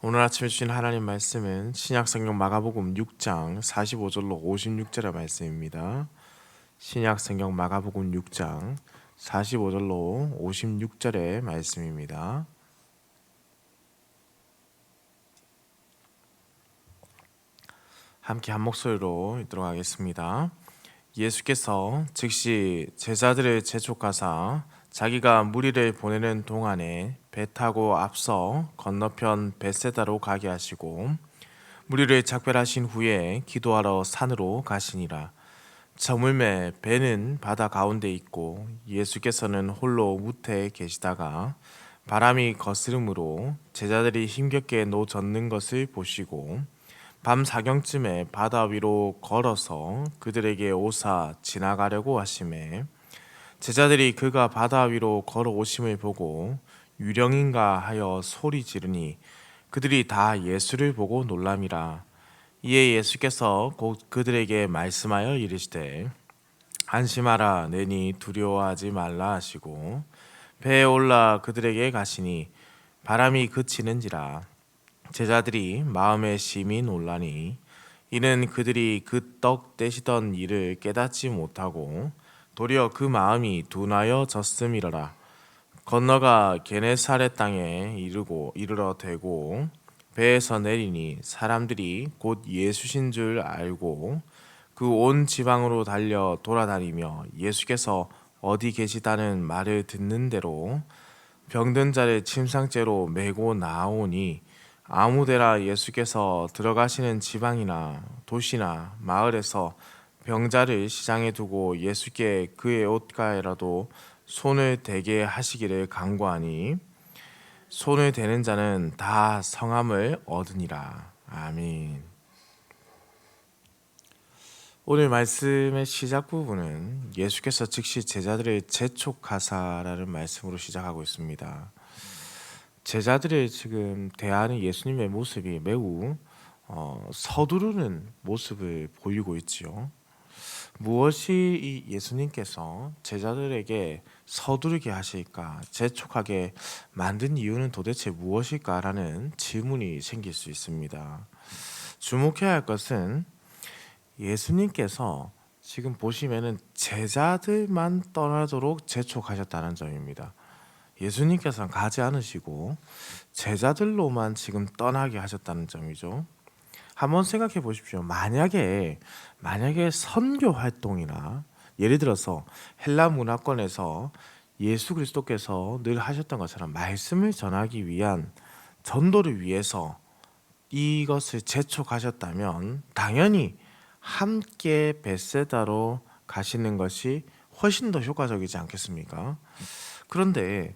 오늘 아침에 주신 하나님 말씀은 신약성경 마가복음 6장 45절로 56절의 말씀입니다. 신약성경 마가복음 6장 45절로 56절의 말씀입니다. 함께 한 목소리로 읽도록 하겠습니다. 예수께서 즉시 제자들을 재촉하사 자기가 무리를 보내는 동안에 배 타고 앞서 건너편 벳세다로 가게 하시고 무리를 작별하신 후에 기도하러 산으로 가시니라. 저물매 배는 바다 가운데 있고 예수께서는 홀로 무태에 계시다가 바람이 거스름으로 제자들이 힘겹게 노젓는 것을 보시고 밤 사경쯤에 바다 위로 걸어서 그들에게 오사 지나가려고 하시매 제자들이 그가 바다 위로 걸어오심을 보고 유령인가 하여 소리 지르니 그들이 다 예수를 보고 놀람이라. 이에 예수께서 곧 그들에게 말씀하여 이르시되 안심하라 내니 두려워하지 말라 하시고 배에 올라 그들에게 가시니 바람이 그치는지라. 제자들이 마음에 심히 놀라니 이는 그들이 그 떡 떼시던 일을 깨닫지 못하고 도리어 그 마음이 둔하여 졌음이러라. 건너가 게네사렛 땅에 이르러 대고 배에서 내리니 사람들이 곧 예수신 줄 알고 그 온 지방으로 달려 돌아다니며 예수께서 어디 계시다는 말을 듣는 대로 병든 자를 침상째로 메고 나오니 아무데나 예수께서 들어가시는 지방이나 도시나 마을에서 병자를 시장에 두고 예수께 그의 옷가에라도 손을 대게 하시기를 간구하니 손을 대는 자는 다 성함을 얻으니라. 아멘. 오늘 말씀의 시작 부분은 예수께서 즉시 제자들을 재촉하사라는 말씀으로 시작하고 있습니다. 제자들을 지금 대하는 예수님의 모습이 매우 서두르는 모습을 보이고 있지요. 무엇이 이 예수님께서 제자들에게 서두르게 하실까, 재촉하게 만든 이유는 도대체 무엇일까라는 질문이 생길 수 있습니다. 주목해야 할 것은 예수님께서 지금 보시면은 제자들만 떠나도록 재촉하셨다는 점입니다. 예수님께서는 가지 않으시고 제자들로만 지금 떠나게 하셨다는 점이죠. 한번 생각해 보십시오. 만약에 선교 활동이나 예를 들어서 헬라 문화권에서 예수 그리스도께서 늘 하셨던 것처럼 말씀을 전하기 위한 전도를 위해서 이것을 재촉하셨다면 당연히 함께 벳세다로 가시는 것이 훨씬 더 효과적이지 않겠습니까? 그런데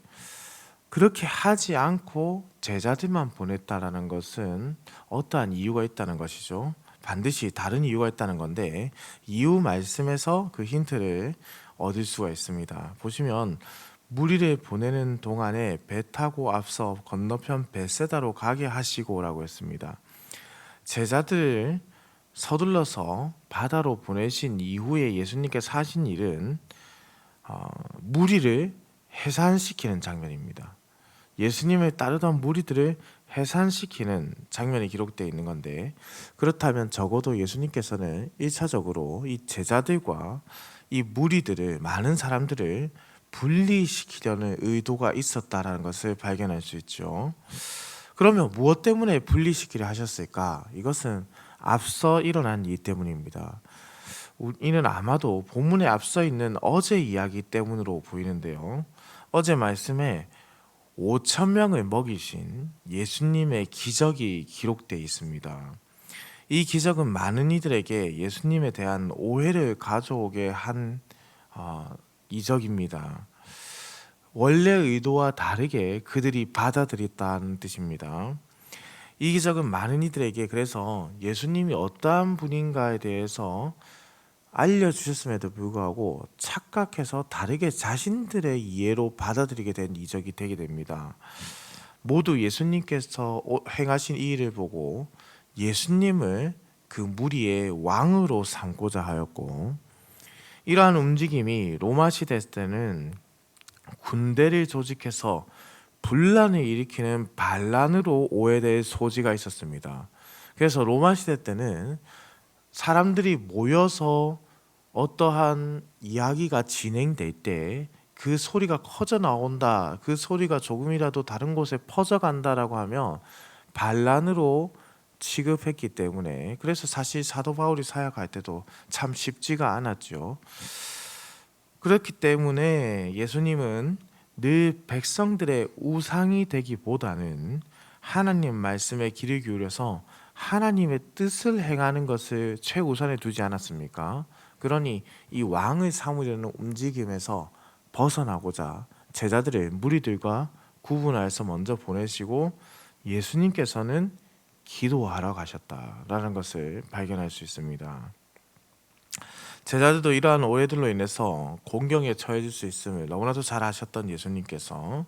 그렇게 하지 않고 제자들만 보냈다라는 것은 어떠한 이유가 있다는 것이죠. 반드시 다른 이유가 있다는 건데 이유 말씀에서 그 힌트를 얻을 수가 있습니다. 보시면 무리를 보내는 동안에 배 타고 앞서 건너편 벳세다로 가게 하시고라고 했습니다. 제자들 서둘러서 바다로 보내신 이후에 예수님께서 하신 일은 무리를 해산시키는 장면입니다. 예수님을 따르던 무리들을 해산시키는 장면이 기록되어 있는 건데 그렇다면 적어도 예수님께서는 1차적으로 이 제자들과 이 무리들을 많은 사람들을 분리시키려는 의도가 있었다라는 것을 발견할 수 있죠. 그러면 무엇 때문에 분리시키려 하셨을까? 이것은 앞서 일어난 일 때문입니다. 이는 아마도 본문에 앞서 있는 어제 이야기 때문으로 보이는데요. 어제 말씀에 5천 명을 먹이신 예수님의 기적이 기록되어 있습니다. 이 기적은 많은 이들에게 예수님에 대한 오해를 가져오게 한 이적입니다. 원래 의도와 다르게 그들이 받아들였다는 뜻입니다. 이 기적은 많은 이들에게 그래서 예수님이 어떠한 분인가에 대해서 알려주셨음에도 불구하고 착각해서 다르게 자신들의 이해로 받아들이게 된 이적이 되게 됩니다. 모두 예수님께서 행하신 이 일을 보고 예수님을 그 무리의 왕으로 삼고자 하였고 이러한 움직임이 로마 시대 때는 군대를 조직해서 분란을 일으키는 반란으로 오해될 소지가 있었습니다. 그래서 로마 시대 때는 사람들이 모여서 어떠한 이야기가 진행될 때 그 소리가 커져 나온다, 그 소리가 조금이라도 다른 곳에 퍼져간다라고 하면 반란으로 취급했기 때문에, 그래서 사실 사도 바울이 사역할 때도 참 쉽지가 않았죠. 그렇기 때문에 예수님은 늘 백성들의 우상이 되기보다는 하나님 말씀에 귀를 기울여서 하나님의 뜻을 행하는 것을 최우선에 두지 않았습니까? 그러니 이 왕을 삼으려는 움직임에서 벗어나고자 제자들을 무리들과 구분해서 먼저 보내시고 예수님께서는 기도하러 가셨다라는 것을 발견할 수 있습니다. 제자들도 이러한 오해들로 인해서 공경에 처해질 수 있음을 너무나도 잘 아셨던 예수님께서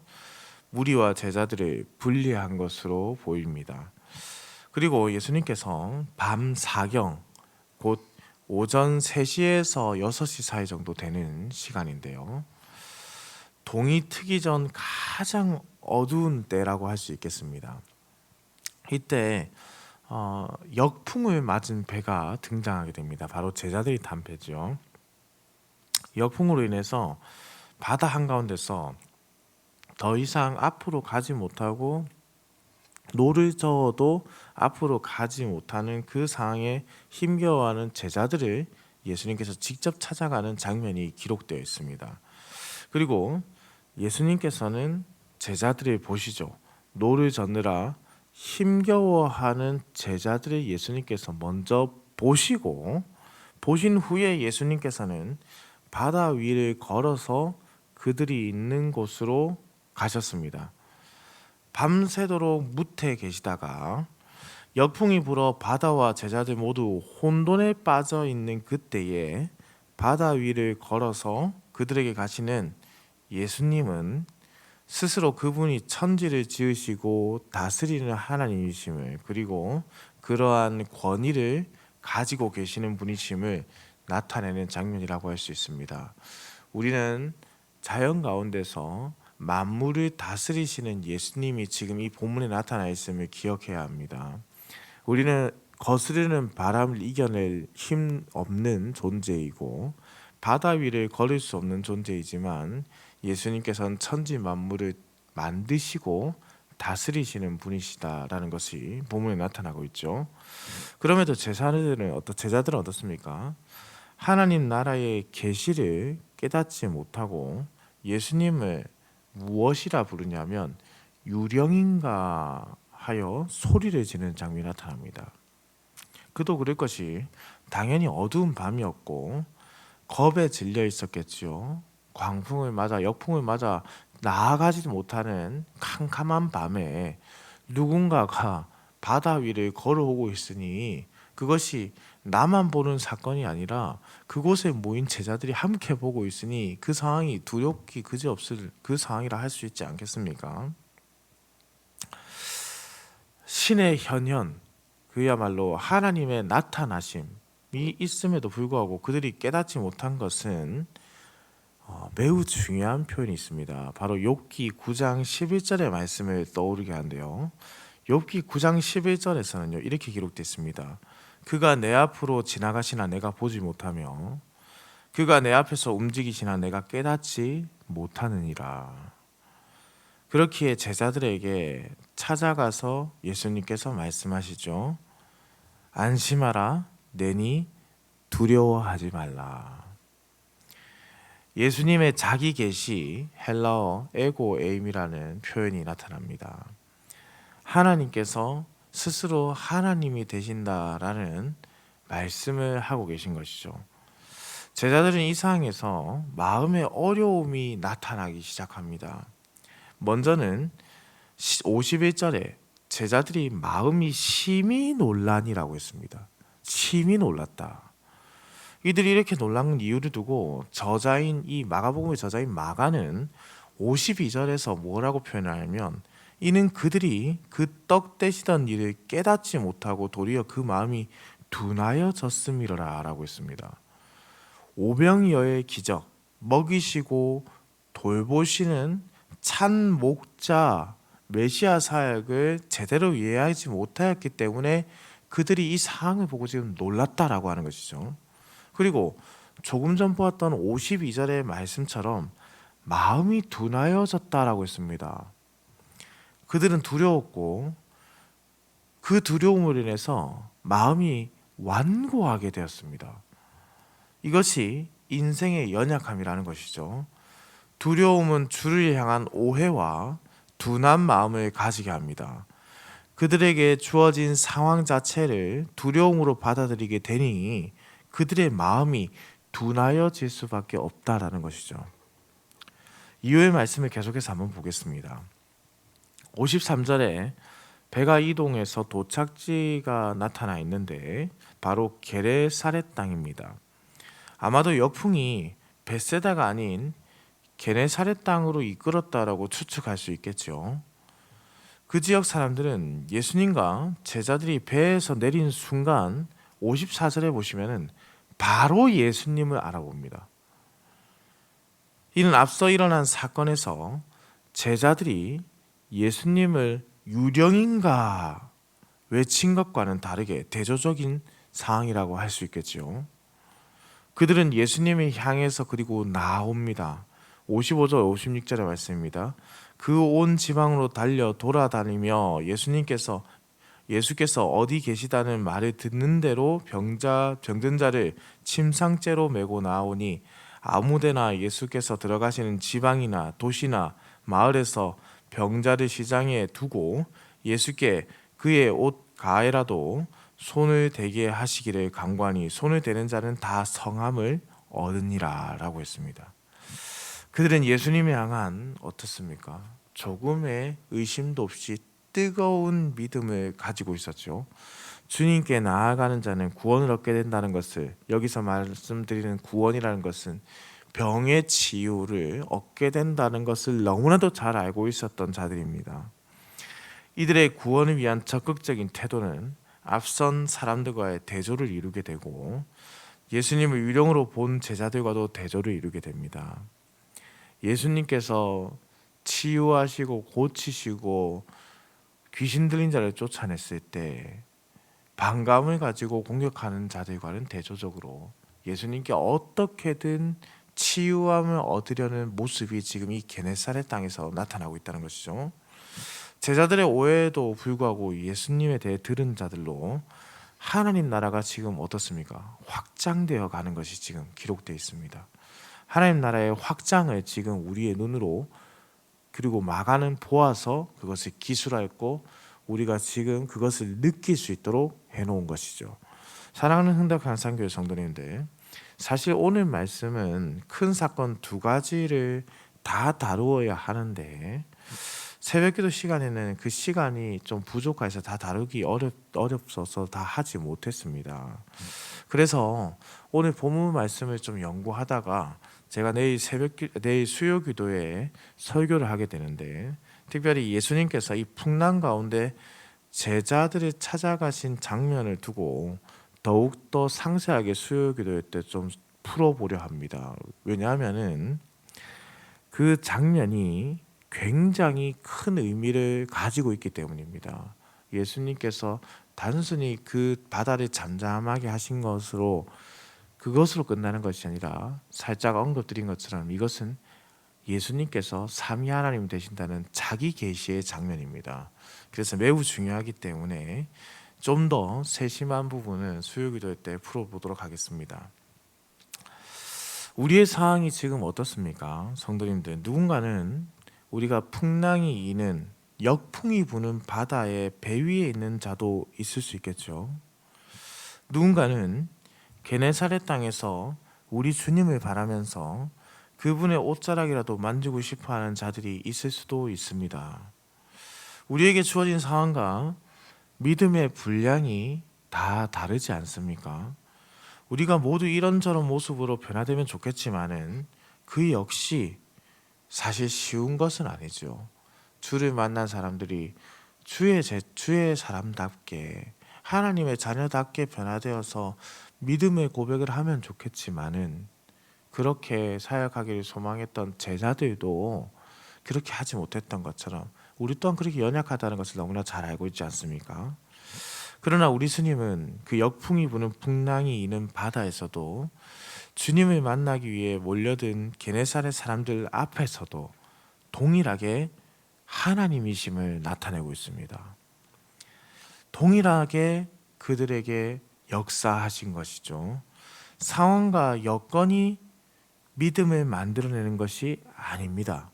무리와 제자들을 분리한 것으로 보입니다. 그리고 예수님께서 밤 사경, 곧 오전 3시에서 6시 사이 정도 되는 시간인데요. 동이 트기 전 가장 어두운 때라고 할 수 있겠습니다. 이때 역풍을 맞은 배가 등장하게 됩니다. 바로 제자들이 탄 배죠. 역풍으로 인해서 바다 한가운데서 더 이상 앞으로 가지 못하고 노를 저어도 앞으로 가지 못하는 그 상황에 힘겨워하는 제자들을 예수님께서 직접 찾아가는 장면이 기록되어 있습니다. 그리고 예수님께서는 제자들을 보시죠. 노를 젓느라 힘겨워하는 제자들을 예수님께서 먼저 보시고, 보신 후에 예수님께서는 바다 위를 걸어서 그들이 있는 곳으로 가셨습니다. 밤새도록 무태에 계시다가 역풍이 불어 바다와 제자들 모두 혼돈에 빠져 있는 그때에 바다 위를 걸어서 그들에게 가시는 예수님은 스스로 그분이 천지를 지으시고 다스리는 하나님이심을, 그리고 그러한 권위를 가지고 계시는 분이심을 나타내는 장면이라고 할 수 있습니다. 우리는 자연 가운데서 만물을 다스리시는 예수님이 지금 이 본문에 나타나 있음을 기억해야 합니다. 우리는 거스르는 바람을 이겨낼 힘 없는 존재이고 바다 위를 걸을 수 없는 존재이지만 예수님께서는 천지 만물을 만드시고 다스리시는 분이시다라는 것이 본문에 나타나고 있죠. 그럼에도 제자들은 어떻습니까? 하나님 나라의 계시를 깨닫지 못하고 예수님을 무엇이라 부르냐면 유령인가 하여 소리를 지르는 장면이 나타납니다. 그도 그럴 것이 당연히 어두운 밤이었고 겁에 질려 있었겠지요. 광풍을 맞아 역풍을 맞아 나아가지도 못하는 캄캄한 밤에 누군가가 바다 위를 걸어오고 있으니 그것이 나만 보는 사건이 아니라 그곳에 모인 제자들이 함께 보고 있으니 그 상황이 두렵기 그지없을 그 상황이라 할 수 있지 않겠습니까? 신의 현현, 그야말로 하나님의 나타나심이 있음에도 불구하고 그들이 깨닫지 못한 것은 매우 중요한 표현이 있습니다. 바로 욥기 9장 11절의 말씀을 떠오르게 하는데요. 욥기 9장 11절에서는요 이렇게 기록되어 있습니다. 그가 내 앞으로 지나가시나 내가 보지 못하며 그가 내 앞에서 움직이시나 내가 깨닫지 못하느니라. 그렇기에 제자들에게 찾아가서 예수님께서 말씀하시죠. 안심하라, 내니 두려워하지 말라. 예수님의 자기 계시, 헬라어 에고 에임이라는 표현이 나타납니다. 하나님께서 스스로 하나님이 되신다라는 말씀을 하고 계신 것이죠. 제자들은 이 상황에서 마음의 어려움이 나타나기 시작합니다. 먼저는 51절에 제자들이 마음이 심히 놀라니라고 했습니다. 심히 놀랐다. 이들이 이렇게 놀란 이유를 두고 저자인 이 마가복음의 저자인 마가는 52절에서 뭐라고 표현하냐면 이는 그들이 그 떡 떼시던 일을 깨닫지 못하고 도리어 그 마음이 둔하여졌음이로라 라고 했습니다. 오병이어의 기적, 먹이시고 돌보시는 찬 목자 메시아 사역을 제대로 이해하지 못하였기 때문에 그들이 이 상황을 보고 지금 놀랐다라고 하는 것이죠. 그리고 조금 전 보았던 52절의 말씀처럼 마음이 둔하여졌다라고 했습니다. 그들은 두려웠고 그 두려움으로 인해서 마음이 완고하게 되었습니다. 이것이 인생의 연약함이라는 것이죠. 두려움은 주를 향한 오해와 둔한 마음을 가지게 합니다. 그들에게 주어진 상황 자체를 두려움으로 받아들이게 되니 그들의 마음이 둔하여질 수밖에 없다라는 것이죠. 이후의 말씀을 계속해서 한번 보겠습니다. 53절에 배가 이동해서 도착지가 나타나 있는데 바로 게네사렛 땅입니다. 아마도 역풍이 벳세다가 아닌 게네사렛 땅으로 이끌었다라고 추측할 수 있겠죠. 그 지역 사람들은 예수님과 제자들이 배에서 내린 순간 54절에 보시면은 바로 예수님을 알아봅니다. 이는 앞서 일어난 사건에서 제자들이 예수님을 유령인가 외친 것과는 다르게 대조적인 상황이라고 할 수 있겠죠. 그들은 예수님을 향해서 그리고 나옵니다. 55절 56절의 말씀입니다. 그 온 지방으로 달려 돌아다니며 예수께서 어디 계시다는 말을 듣는 대로 병든 자를 침상째로 메고 나오니 아무데나 예수께서 들어가시는 지방이나 도시나 마을에서 병자를 시장에 두고 예수께 그의 옷 가에라도 손을 대게 하시기를 간구하니 손을 대는 자는 다 성함을 얻으니라 라고 했습니다. 그들은 예수님을 향한 어떻습니까? 조금의 의심도 없이 뜨거운 믿음을 가지고 있었죠. 주님께 나아가는 자는 구원을 얻게 된다는 것을, 여기서 말씀드리는 구원이라는 것은 병의 치유를 얻게 된다는 것을 너무나도 잘 알고 있었던 자들입니다. 이들의 구원을 위한 적극적인 태도는 앞선 사람들과의 대조를 이루게 되고 예수님을 유령으로 본 제자들과도 대조를 이루게 됩니다. 예수님께서 치유하시고 고치시고 귀신 들린 자를 쫓아냈을 때 반감을 가지고 공격하는 자들과는 대조적으로 예수님께 어떻게든 치유함을 얻으려는 모습이 지금 이 게네사렛 땅에서 나타나고 있다는 것이죠. 제자들의 오해에도 불구하고 예수님에 대해 들은 자들로 하나님 나라가 지금 어떻습니까? 확장되어 가는 것이 지금 기록되어 있습니다. 하나님 나라의 확장을 지금 우리의 눈으로 그리고 마가는 보아서 그것을 기술하였고 우리가 지금 그것을 느낄 수 있도록 해놓은 것이죠. 사랑하는 흥덕한상교회 성도님들, 사실 오늘 말씀은 큰 사건 두 가지를 다 다루어야 하는데 새벽기도 시간에는 그 시간이 좀 부족해서 다 다루기 어렵어서 다 하지 못했습니다. 그래서 오늘 본문 말씀을 좀 연구하다가 제가 내일 수요기도에 설교를 하게 되는데 특별히 예수님께서 이 풍랑 가운데 제자들을 찾아가신 장면을 두고 더욱더 상세하게 수요기도 때 좀 풀어보려 합니다. 왜냐하면은 그 장면이 굉장히 큰 의미를 가지고 있기 때문입니다. 예수님께서 단순히 그 바다를 잠잠하게 하신 그것으로 끝나는 것이 아니라 살짝 언급드린 것처럼 이것은 예수님께서 삼위 하나님 되신다는 자기 계시의 장면입니다. 그래서 매우 중요하기 때문에 좀 더 세심한 부분은 수요기도 때 풀어보도록 하겠습니다. 우리의 상황이 지금 어떻습니까? 성도님들, 누군가는 우리가 풍랑이 이는 역풍이 부는 바다에 배 위에 있는 자도 있을 수 있겠죠. 누군가는 게네사렛 땅에서 우리 주님을 바라면서 그분의 옷자락이라도 만지고 싶어하는 자들이 있을 수도 있습니다. 우리에게 주어진 상황과 믿음의 분량이 다 다르지 않습니까? 우리가 모두 이런저런 모습으로 변화되면 좋겠지만은 그 역시 사실 쉬운 것은 아니죠. 주를 만난 사람들이 주의 사람답게 하나님의 자녀답게 변화되어서 믿음의 고백을 하면 좋겠지만은 그렇게 사역하기를 소망했던 제자들도 그렇게 하지 못했던 것처럼 우리 또한 그렇게 연약하다는 것을 너무나 잘 알고 있지 않습니까? 그러나 우리 주님은 그 역풍이 부는 풍랑이 있는 바다에서도 주님을 만나기 위해 몰려든 게네사렛 사람들 앞에서도 동일하게 하나님이심을 나타내고 있습니다. 동일하게 그들에게 역사하신 것이죠. 상황과 여건이 믿음을 만들어내는 것이 아닙니다.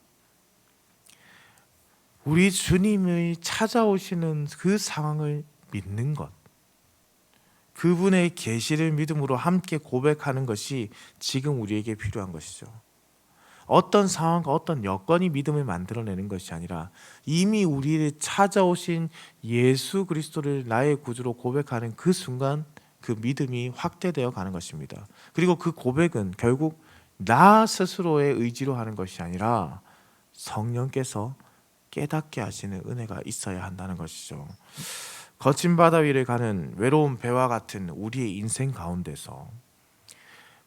우리 주님이 찾아오시는 그 상황을 믿는 것, 그분의 계시를 믿음으로 함께 고백하는 것이 지금 우리에게 필요한 것이죠. 어떤 상황과 어떤 여건이 믿음을 만들어내는 것이 아니라 이미 우리를 찾아오신 예수 그리스도를 나의 구주로 고백하는 그 순간 그 믿음이 확대되어 가는 것입니다. 그리고 그 고백은 결국 나 스스로의 의지로 하는 것이 아니라 성령께서 깨닫게 하시는 은혜가 있어야 한다는 것이죠. 거친 바다 위를 가는 외로운 배와 같은 우리의 인생 가운데서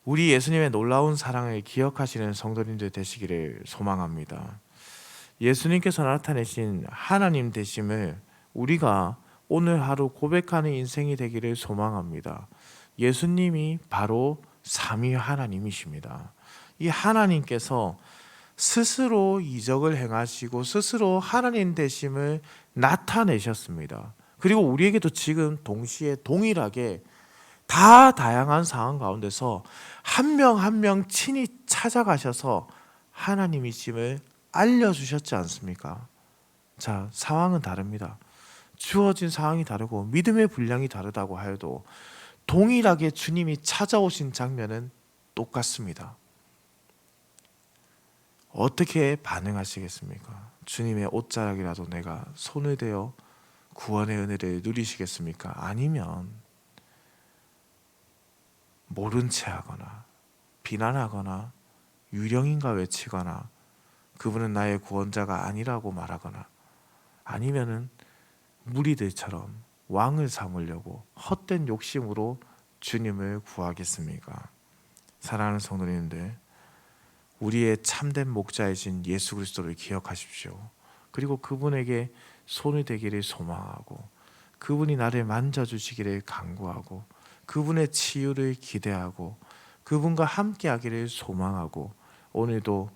우리 예수님의 놀라운 사랑을 기억하시는 성도님들 되시기를 소망합니다. 예수님께서 나타내신 하나님 되심을 우리가 오늘 하루 고백하는 인생이 되기를 소망합니다. 예수님이 바로 삼위 하나님이십니다. 이 하나님께서 스스로 이적을 행하시고 스스로 하나님 되심을 나타내셨습니다. 그리고 우리에게도 지금 동시에 동일하게 다 다양한 상황 가운데서 한 명 한 명 친히 찾아가셔서 하나님이심을 알려주셨지 않습니까? 자, 상황은 다릅니다. 주어진 상황이 다르고 믿음의 분량이 다르다고 하여도 동일하게 주님이 찾아오신 장면은 똑같습니다. 어떻게 반응하시겠습니까? 주님의 옷자락이라도 내가 손을 대어 구원의 은혜를 누리시겠습니까? 아니면 모른 채 하거나 비난하거나 유령인가 외치거나 그분은 나의 구원자가 아니라고 말하거나 아니면은 무리들처럼 왕을 삼으려고 헛된 욕심으로 주님을 구하겠습니까? 사랑하는 성도님들, 우리의 참된 목자이신 예수 그리스도를 기억하십시오. 그리고 그분에게 손을 대기를 소망하고 그분이 나를 만져주시기를 간구하고 그분의 치유를 기대하고 그분과 함께하기를 소망하고 오늘도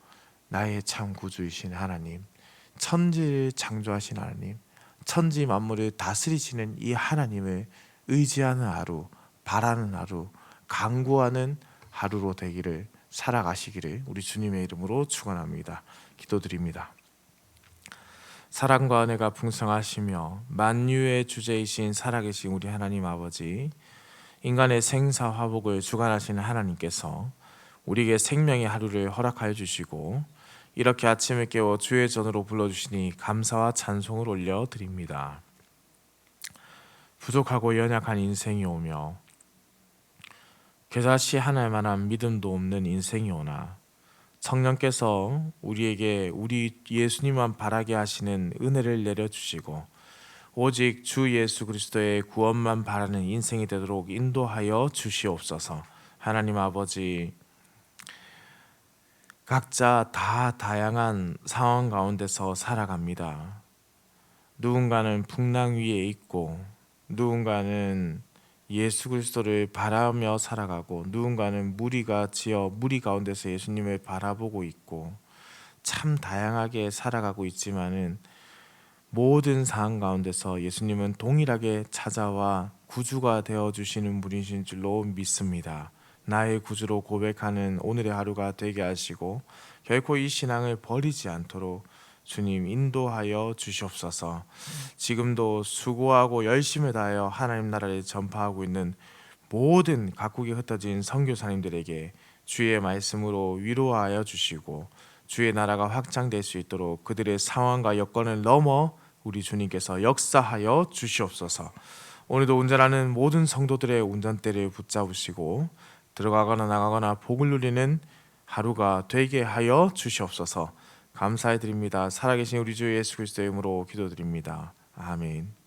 나의 참 구주이신 하나님, 천지를 창조하신 하나님, 천지 만물을 다스리시는 이 하나님을 의지하는 하루, 바라는 하루, 간구하는 하루로 되기를 살아가시기를 우리 주님의 이름으로 축원합니다. 기도드립니다. 사랑과 은혜가 풍성하시며 만유의 주제이신 살아계신 우리 하나님 아버지, 인간의 생사 화복을 주관하시는 하나님께서 우리에게 생명의 하루를 허락하여 주시고 이렇게 아침에 깨워 주의 전으로 불러주시니 감사와 찬송을 올려드립니다. 부족하고 연약한 인생이 오며 겨자씨 하나만한 믿음도 없는 인생이 오나 성령께서 우리에게 우리 예수님만 바라게 하시는 은혜를 내려주시고 오직 주 예수 그리스도의 구원만 바라는 인생이 되도록 인도하여 주시옵소서. 하나님 아버지, 각자 다 다양한 상황 가운데서 살아갑니다. 누군가는 풍랑 위에 있고 누군가는 예수 그리스도를 바라며 살아가고 누군가는 무리가 지어 무리 가운데서 예수님을 바라보고 있고 참 다양하게 살아가고 있지만은 모든 상황 가운데서 예수님은 동일하게 찾아와 구주가 되어주시는 분이신 줄로 믿습니다. 나의 구주로 고백하는 오늘의 하루가 되게 하시고 결코 이 신앙을 버리지 않도록 주님 인도하여 주시옵소서. 지금도 수고하고 열심을 다하여 하나님 나라를 전파하고 있는 모든 각국에 흩어진 선교사님들에게 주의 말씀으로 위로하여 주시고 주의 나라가 확장될 수 있도록 그들의 상황과 여건을 넘어 우리 주님께서 역사하여 주시옵소서. 오늘도 운전하는 모든 성도들의 운전대를 붙잡으시고 들어가거나 나가거나 복을 누리는 하루가 되게 하여 주시옵소서. 감사해 드립니다. 살아계신 우리 주 예수 그리스도의 이름으로 기도드립니다. 아멘.